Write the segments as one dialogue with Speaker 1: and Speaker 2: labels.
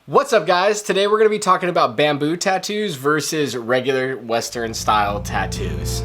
Speaker 1: What's up, guys? Today we're going to be talking about bamboo tattoos versus regular Western style tattoos.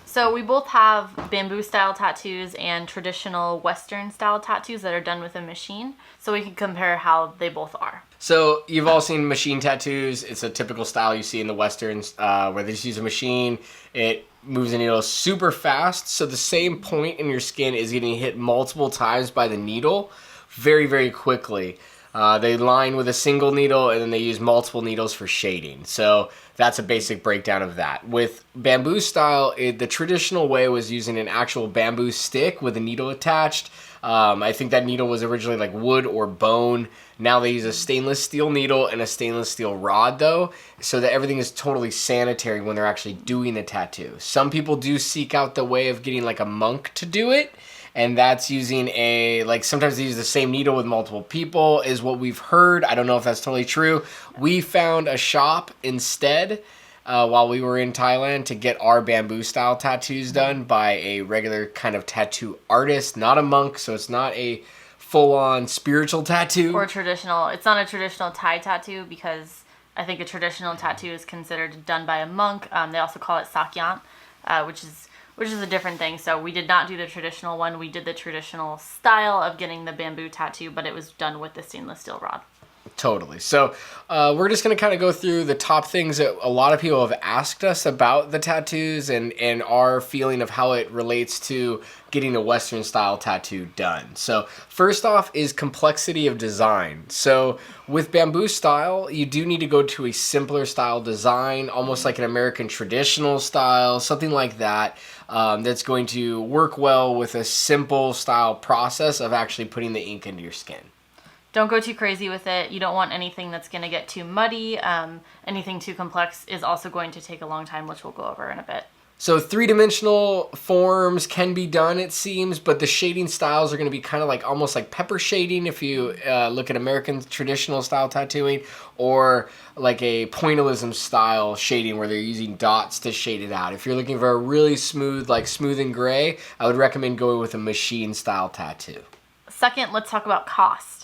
Speaker 2: So we both have bamboo style tattoos and traditional Western style tattoos that are done with a machine. So we can compare how they both are.
Speaker 1: So you've all seen machine tattoos. It's a typical style you see in the Westerns where they just use a machine. It moves the needle super fast. So the same point in your skin is getting hit multiple times by the needle very, very quickly. They line with a single needle and then they use multiple needles for shading. So that's a basic breakdown of that. With bamboo style, the traditional way was using an actual bamboo stick with a needle attached. I think that needle was originally like wood or bone. Now they use a stainless steel needle and a stainless steel rod though, so that everything is totally sanitary when they're actually doing a tattoo. Some people do seek out the way of getting like a monk to do it, and that's using sometimes they use the same needle with multiple people is what we've heard. I don't know if that's totally true. We found a shop instead while we were in Thailand to get our bamboo style tattoos done by a regular kind of tattoo artist, not a monk, so it's not a full-on spiritual tattoo.
Speaker 2: Or traditional. It's not a traditional Thai tattoo because I think a traditional tattoo is considered done by a monk. They also call it sakyant, which is a different thing. So we did not do the traditional one. We did the traditional style of getting the bamboo tattoo, but it was done with the stainless steel rod.
Speaker 1: Totally. So we're just going to kind of go through the top things that a lot of people have asked us about the tattoos and our feeling of how it relates to getting a Western style tattoo done. So first off is complexity of design. So with bamboo style, you do need to go to a simpler style design, almost like an American traditional style, something like that. That's going to work well with a simple style process of actually putting the ink into your skin.
Speaker 2: Don't go too crazy with it. You don't want anything that's going to get too muddy. Anything too complex is also going to take a long time, which we'll go over in a bit.
Speaker 1: So three-dimensional forms can be done, it seems, but the shading styles are going to be kind of like almost like pepper shading if you look at American traditional style tattooing, or like a pointillism style shading where they're using dots to shade it out. If you're looking for a really smooth, like smooth and gray, I would recommend going with a machine style tattoo.
Speaker 2: Second, let's talk about cost.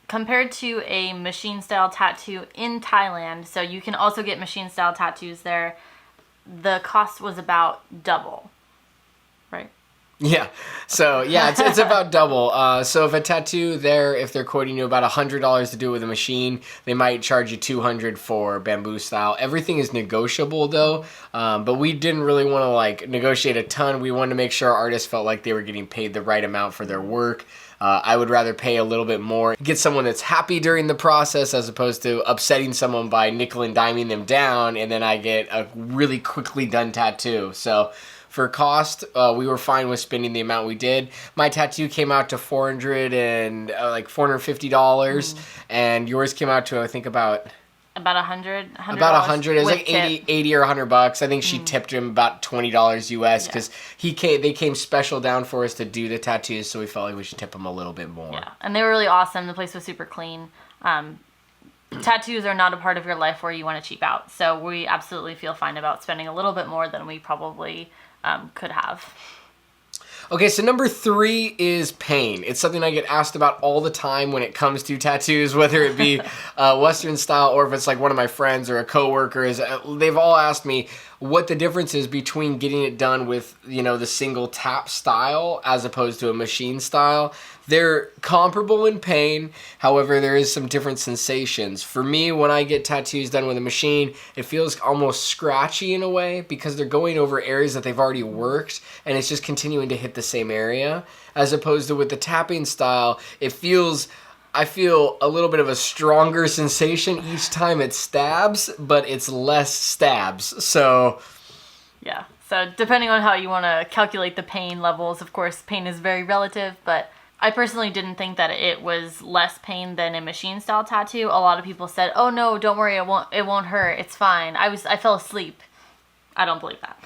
Speaker 2: Compared to a machine style tattoo in Thailand, so you can also get machine style tattoos there, the cost was about double, right?
Speaker 1: Yeah. So yeah, it's about double. So if a tattoo there, if they're quoting you about $100 to do it with a machine, they might charge you $200 for bamboo style. Everything is negotiable though, but we didn't really want to like negotiate a ton. We wanted to make sure our artists felt like they were getting paid the right amount for their work. I would rather pay a little bit more, get someone that's happy during the process as opposed to upsetting someone by nickel and diming them down, and then I get a really quickly done tattoo. So for cost, we were fine with spending the amount we did. My tattoo came out to $450, and yours came out to I think about
Speaker 2: $100.
Speaker 1: About 100. It was like 80 or $100. I think she tipped him about $20 US because they came special down for us to do the tattoos, so we felt like we should tip him a little bit more.
Speaker 2: Yeah, and they were really awesome. The place was super clean. Tattoos are not a part of your life where you want to cheap out, so we absolutely feel fine about spending a little bit more than we probably could have.
Speaker 1: Okay, so number 3 is pain. It's something I get asked about all the time when it comes to tattoos, whether it be Western style or if it's like one of my friends or a coworker. They've all asked me what the difference is between getting it done with, the single tap style as opposed to a machine style. They're comparable in pain, however, there is some different sensations. For me, when I get tattoos done with a machine, it feels almost scratchy in a way because they're going over areas that they've already worked and it's just continuing to hit the same area. As opposed to with the tapping style, I feel a little bit of a stronger sensation each time it stabs, but it's less stabs. So
Speaker 2: yeah, so depending on how you want to calculate the pain levels, of course, pain is very relative, but I personally didn't think that it was less pain than a machine style tattoo. A lot of people said, "Oh no, don't worry, it won't hurt. It's fine." I fell asleep I don't believe that.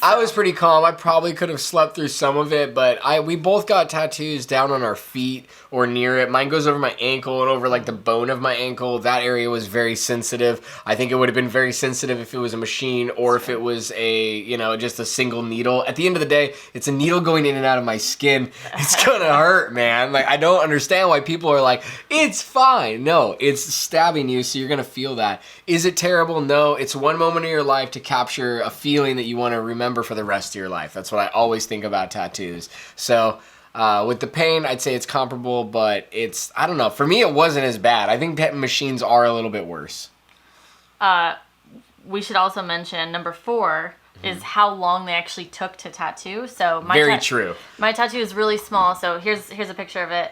Speaker 1: I was pretty calm. I probably could have slept through some of it, but we both got tattoos down on our feet or near it. Mine goes over my ankle and over like the bone of my ankle. That area was very sensitive. I think it would have been very sensitive if it was a machine or if it was just a single needle. At the end of the day, it's a needle going in and out of my skin. It's gonna hurt, man. Like, I don't understand why people are like, it's fine. No, it's stabbing you, so you're gonna feel that. Is it terrible? No. It's one moment of your life to capture a feeling that you want to remember for the rest of your life. That's what I always think about tattoos. So with the pain, I'd say it's comparable, but I don't know. For me, it wasn't as bad. I think machines are a little bit worse.
Speaker 2: We should also mention number 4 is how long they actually took to tattoo. So
Speaker 1: Very true.
Speaker 2: My tattoo is really small, so here's a picture of it.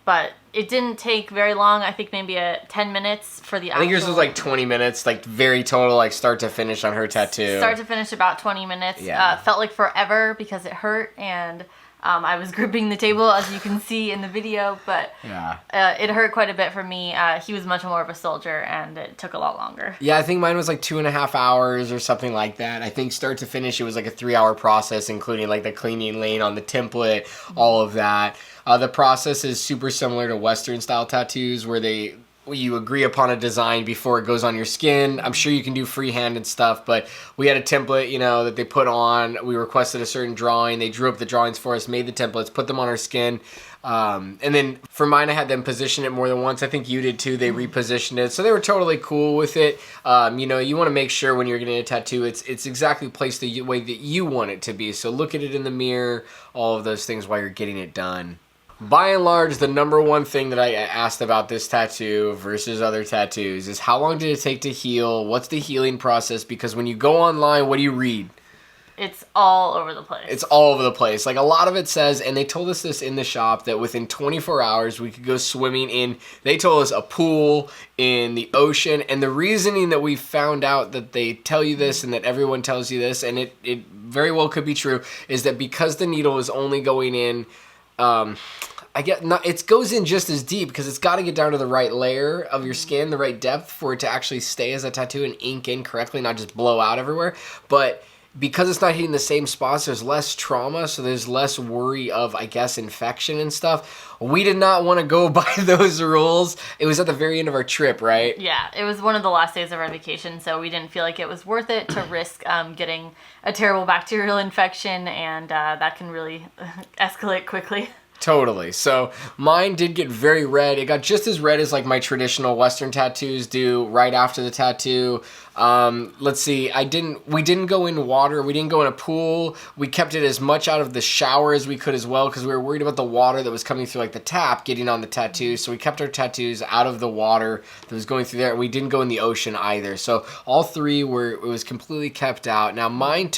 Speaker 2: But it didn't take very long. I think maybe 10 minutes for the actual...
Speaker 1: I think yours was like 20 minutes, like very total, like start to finish on her tattoo.
Speaker 2: Start to finish about 20 minutes.
Speaker 1: Yeah.
Speaker 2: Felt like forever because it hurt, and I was gripping the table, as you can see in the video, but it hurt quite a bit for me. He was much more of a soldier, and it took a lot longer.
Speaker 1: Yeah, I think mine was like 2.5 hours or something like that. I think start to finish, it was like a 3-hour process, including like the cleaning, laying on the template, all of that. The process is super similar to Western style tattoos where you agree upon a design before it goes on your skin. I'm sure you can do freehand and stuff, but we had a template, that they put on. We requested a certain drawing. They drew up the drawings for us, made the templates, put them on our skin. And then for mine, I had them position it more than once. I think you did too. They repositioned it. So they were totally cool with it. You want to make sure when you're getting a tattoo, it's exactly placed the way that you want it to be. So look at it in the mirror, all of those things while you're getting it done. By and large, the number one thing that I asked about this tattoo versus other tattoos is how long did it take to heal? What's the healing process? Because when you go online, what do you read?
Speaker 2: It's all over the place.
Speaker 1: It's all over the place. Like, a lot of it says, and they told us this in the shop, that within 24 hours we could go swimming in, they told us, a pool, in the ocean. And the reasoning that we found out that they tell you this and that everyone tells you this, and it very well could be true, is that because the needle is only going in... it goes in just as deep because it's got to get down to the right layer of your skin, the right depth for it to actually stay as a tattoo and ink in correctly, not just blow out everywhere. But because it's not hitting the same spots, there's less trauma, so there's less worry of, I guess, infection and stuff. We did not want to go by those rules. It was at the very end of our trip, right?
Speaker 2: Yeah, it was one of the last days of our vacation, so we didn't feel like it was worth it to risk getting a terrible bacterial infection, and that can really escalate quickly.
Speaker 1: Totally. So mine did get very red. It got just as red as like my traditional Western tattoos do right after the tattoo. Let's see. We didn't go in water. We didn't go in a pool. We kept it as much out of the shower as we could as well because we were worried about the water that was coming through like the tap getting on the tattoo. So we kept our tattoos out of the water that was going through there. And we didn't go in the ocean either. So all three it was completely kept out. Now mine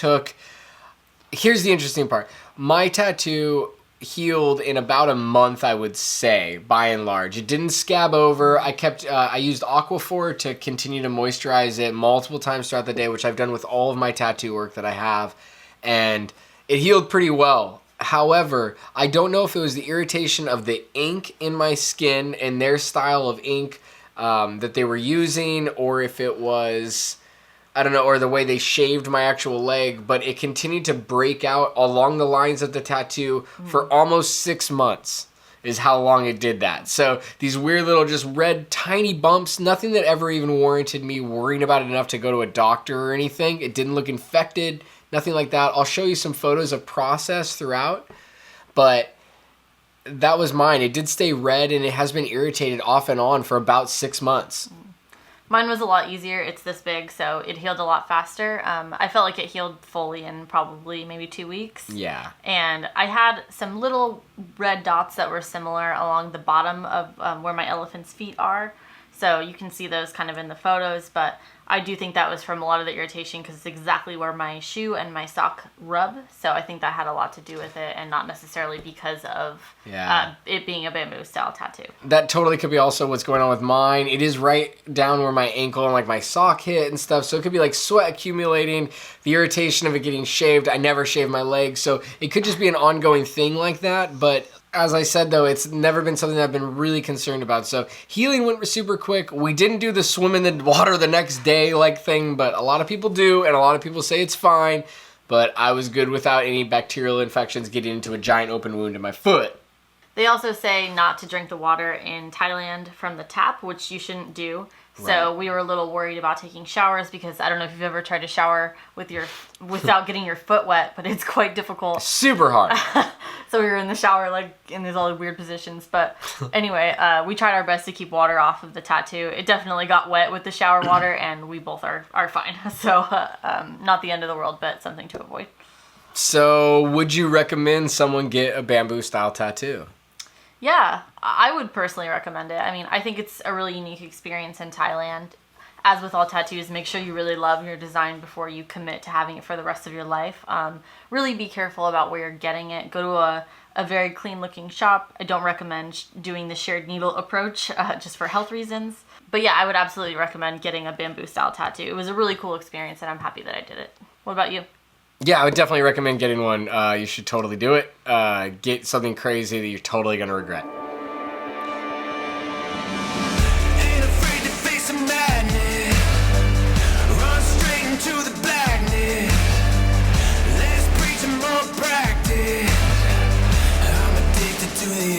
Speaker 1: here's the interesting part. My tattoo healed in about a month, I would say, by and large. It didn't scab over. I used Aquaphor to continue to moisturize it multiple times throughout the day, which I've done with all of my tattoo work that I have, and it healed pretty well. However, I don't know if it was the irritation of the ink in my skin and their style of ink that they were using, or if it was... I don't know, or the way they shaved my actual leg, but it continued to break out along the lines of the tattoo for almost 6 months is how long it did that. So these weird little just red tiny bumps, nothing that ever even warranted me worrying about it enough to go to a doctor or anything. It didn't look infected, nothing like that. I'll show you some photos of process throughout, but that was mine. It did stay red and it has been irritated off and on for about 6 months.
Speaker 2: Mine was a lot easier. It's this big, so it healed a lot faster. I felt like it healed fully in probably maybe 2 weeks.
Speaker 1: Yeah.
Speaker 2: And I had some little red dots that were similar along the bottom of where my elephant's feet are. So you can see those kind of in the photos, but I do think that was from a lot of the irritation because it's exactly where my shoe and my sock rub. So I think that had a lot to do with it and not necessarily because of it being a bamboo style tattoo. That
Speaker 1: totally could be also what's going on with mine. It is right down where my ankle and like my sock hit and stuff. So it could be like sweat accumulating, the irritation of it getting shaved. I never shave my legs. So it could just be an ongoing thing like that. But as I said, though, it's never been something that I've been really concerned about. So healing went super quick. We didn't do the swim in the water the next day. okay-like thing, but a lot of people do, and a lot of people say it's fine. But I was good without any bacterial infections getting into a giant open wound in my foot.
Speaker 2: They also say not to drink the water in Thailand from the tap, which you shouldn't do. So we were a little worried about taking showers because I don't know if you've ever tried to shower without getting your foot wet, but it's quite difficult.
Speaker 1: Super hard.
Speaker 2: So we were in the shower like in these all weird positions. But anyway, we tried our best to keep water off of the tattoo. It definitely got wet with the shower water, and we both are fine. So not the end of the world, but something to avoid.
Speaker 1: So would you recommend someone get a bamboo style tattoo?
Speaker 2: Yeah, I would personally recommend it. I mean, I think it's a really unique experience in Thailand. As with all tattoos, make sure you really love your design before you commit to having it for the rest of your life. Really be careful about where you're getting it. Go to a very clean looking shop. I don't recommend doing the shared needle approach just for health reasons. But yeah, I would absolutely recommend getting a bamboo style tattoo. It was a really cool experience and I'm happy that I did it. What about you?
Speaker 1: Yeah, I would definitely recommend getting one. You should totally do it. Get something crazy that you're totally going to regret.
Speaker 3: Ain't afraid to face the madness. Run straight into the blackness. Less preaching, more practice. I'm addicted to the